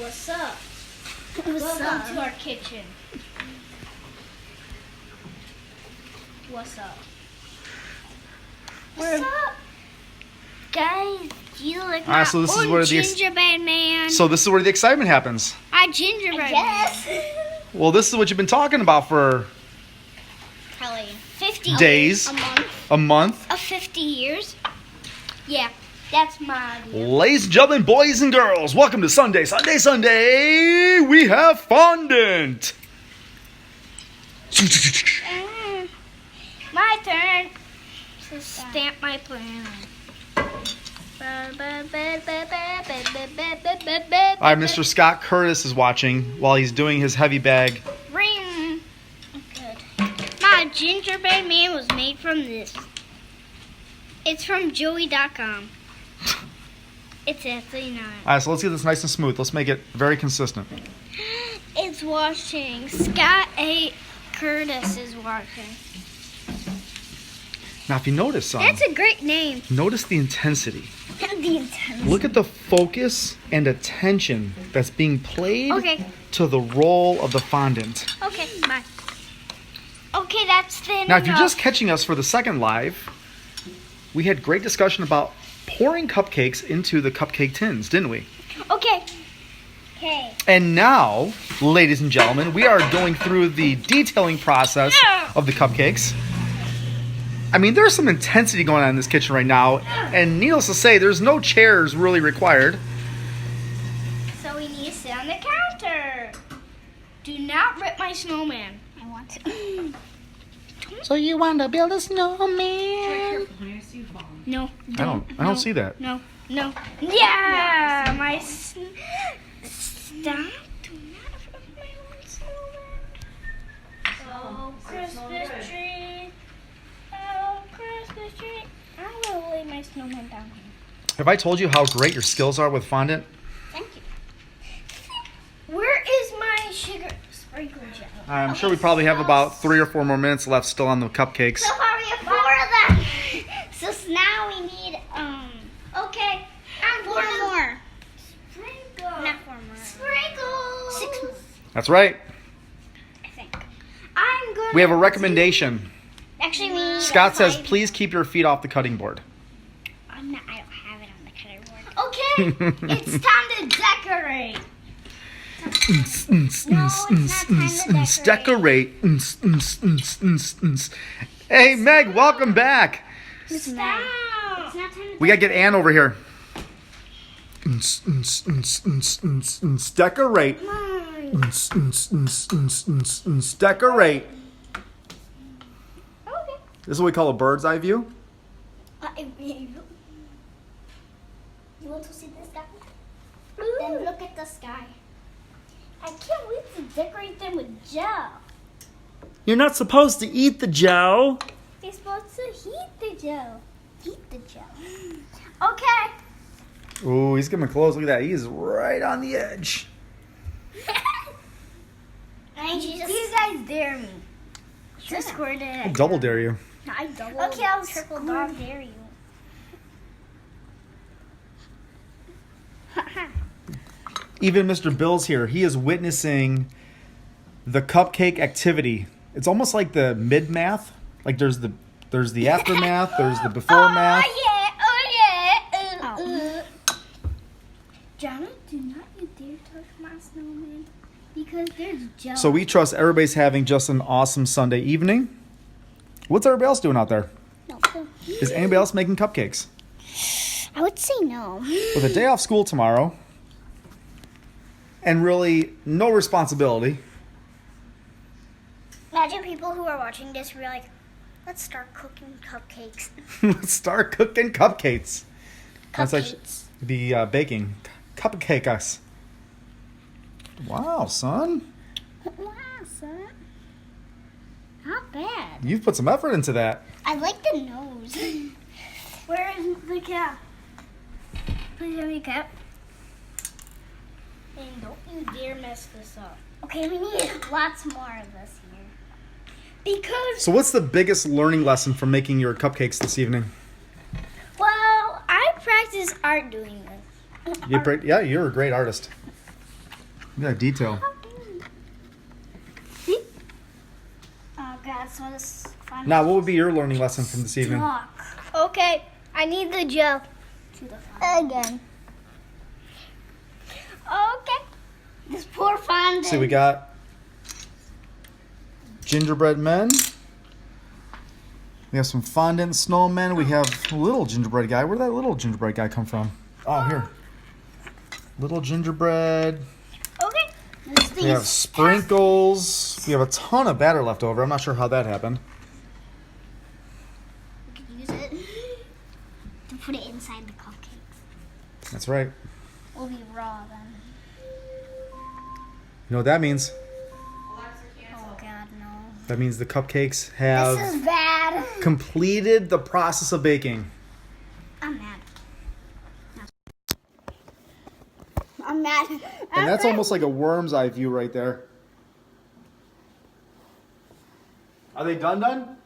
What's up? Welcome to our kitchen. What's up? What's up? Guys, do you like my so this is where gingerbread man? So this is where the excitement happens. Gingerbread yes. man. Well, this is what you've been talking about for Probably 50 days. A month. Of 50 years. Yeah, that's my idea. Ladies and gentlemen, boys and girls, welcome to Sunday. We have Fondant. My turn to stamp my plan. Mr. Scott Curtis is watching while he's doing his heavy bag. Ring. Good. My gingerbread man was made from this. It's from Joey.com. It's absolutely not. All right, so let's get this nice and smooth. Let's make it very consistent. It's washing. Scott A. Curtis is watching. Now, if you notice, son, that's a great name. Notice the intensity. The intensity. Look at the focus and attention that's being played to the role of the fondant. Okay, bye. Okay, that's thin Now, if you're just catching us for the second live, we had great discussion about pouring cupcakes into the cupcake tins, didn't we? Okay. Okay. And now, ladies and gentlemen, we are going through the detailing process of the cupcakes. I mean, there's some intensity going on in this kitchen right now, and needless to say, there's no chairs really required. So we need to sit on the counter. Do not rip my snowman. I want to. So you want to build a snowman? No. I don't see that. No. Yeah, my stop. Do not rip my own snowman. Oh, Christmas tree. Oh, Christmas tree. I'm gonna lay my snowman down here. Have I told you how great your skills are with fondant? Thank you. Where is my sugar sprinkle gel? I'm sure we probably have about 3 or 4 more minutes left still on the cupcakes. So far we have 4 of them. So now we need okay. And 4 more. Sprinkle. Not 4 more. Sprinkle. 6 more. That's right. I think. I'm good. We have a recommendation. Actually, we need Scott says, please keep your feet off the cutting board. I don't have it on the cutting board. Okay, it's time to decorate. No, it's not time to decorate. Hey, Meg, welcome back. Stop. It's not time to We got to get Ann over here. Decorate. Decorate. This is what we call a bird's eye view. You want to see the sky? Then look at the sky. I can't wait to decorate them with gel. You're not supposed to eat the gel. You're supposed to heat the gel. Heat the gel. Okay. Ooh, he's getting close. Look at that. He's right on the edge. You guys dare me. Just scored it. I'll double dare you. I double. Okay, I'll triple dog dare you. Even Mr. Bill's here. He is witnessing the cupcake activity. It's almost like the mid-math. Like there's the aftermath, there's the before math. Oh yeah. Jonah, do not you dare touch my snowman. Because there's gel. So we trust everybody's having just an awesome Sunday evening. What's everybody else doing out there? No. Is anybody else making cupcakes? I would say no. With a day off school tomorrow, and really no responsibility. Imagine people who are watching this were like, let's start cooking cupcakes. Let's start cooking cupcakes. That's Cupcakes. like the baking. Cupcake us. Wow, son. Wow, son. Not bad. You've put some effort into that. I like the nose. Where is the cap? Please have me cap. And don't you dare mess this up. Okay, we need lots more of this here. Because... So what's the biggest learning lesson from making your cupcakes this evening? Well, I practice art doing this. Yeah, you're a great artist. Look at that detail. Oh God, so this fun. Now, what would be your learning lesson from this evening? Okay, I need the gel. To the again. Okay. This poor fondant. See, we got gingerbread men. We have some fondant snowmen. We have a little gingerbread guy. Where did that little gingerbread guy come from? Oh, here. Little gingerbread. Okay. We have sprinkles. We have a ton of batter left over. I'm not sure how that happened. We could use it to put it inside the cupcakes. That's right. We'll be raw then. You know what that means? Oh God, no. That means the cupcakes have This is bad. completed the process of baking. I'm mad. I'm mad. And that's almost like a worm's eye view right there. Are they done?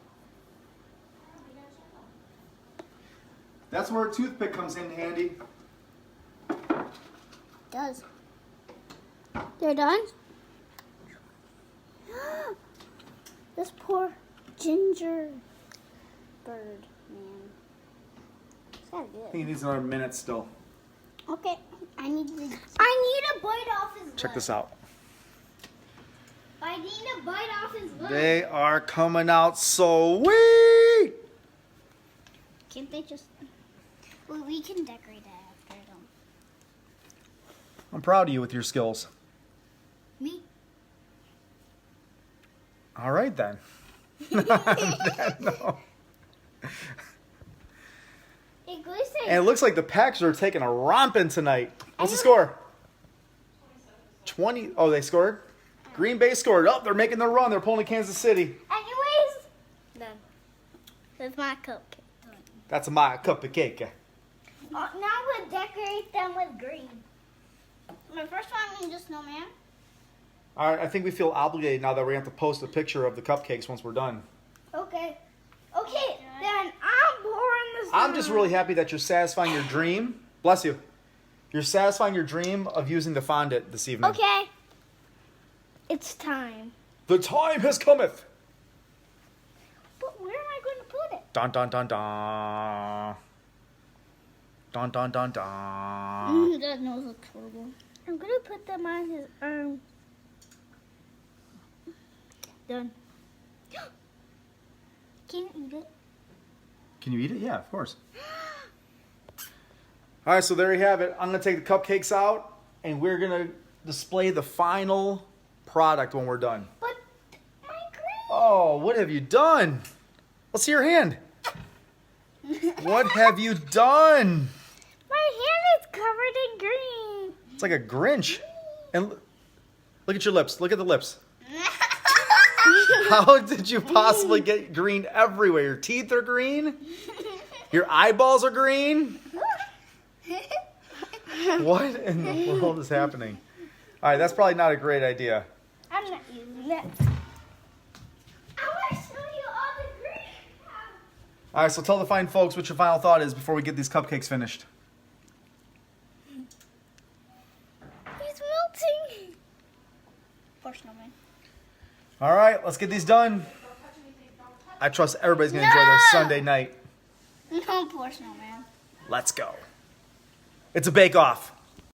That's where a toothpick comes in handy. Does. They're done? This poor ginger bird, man. It's not I think good. he needs another minute still. Okay, I need a bite off his leg. Check this out. I need a bite off his leg. They are coming out so sweet. Can't they just... Well, we can decorate that after, don't I'm proud of you with your skills. me? All right then. No. Hey, Gleason. And it looks like the Packers are taking a romping tonight. What's the score? 20. Oh, they scored? Green Bay scored. Oh, they're making their run. They're pulling to Kansas City. Anyways. Done. That's my cupcake. That's my cupcake. Now we'll decorate them with green. My first one, I'm just snowman. All right, I think we feel obligated now that we have to post a picture of the cupcakes once we're done. Okay. Okay, then I'm pouring this. I'm just really happy that you're satisfying your dream. Bless you. You're satisfying your dream of using the fondant this evening. Okay. It's time. The time has cometh. But where am I going to put it? Dun dun dun dun. Dun dun dun dun. That nose looks horrible. I'm going to put them on his arm. Done. Can you eat it? Can you eat it? Yeah, of course. All right, so there you have it. I'm going to take the cupcakes out, and we're going to display the final product when we're done. But my green. Oh, what have you done? Let's see your hand. What have you done? My hand is covered in green. It's like a Grinch. And look at your lips. Look at the lips. How did you possibly get green everywhere? Your teeth are green? Your eyeballs are green? What in the world is happening? All right, that's probably not a great idea. I'm not using that. I want to show you all the green. All right, so tell the fine folks what your final thought is before we get these cupcakes finished. He's melting. Poor snowman. All right, let's get these done. I trust everybody's going to enjoy their Sunday night. No, poor snowman. Let's go. It's a bake-off.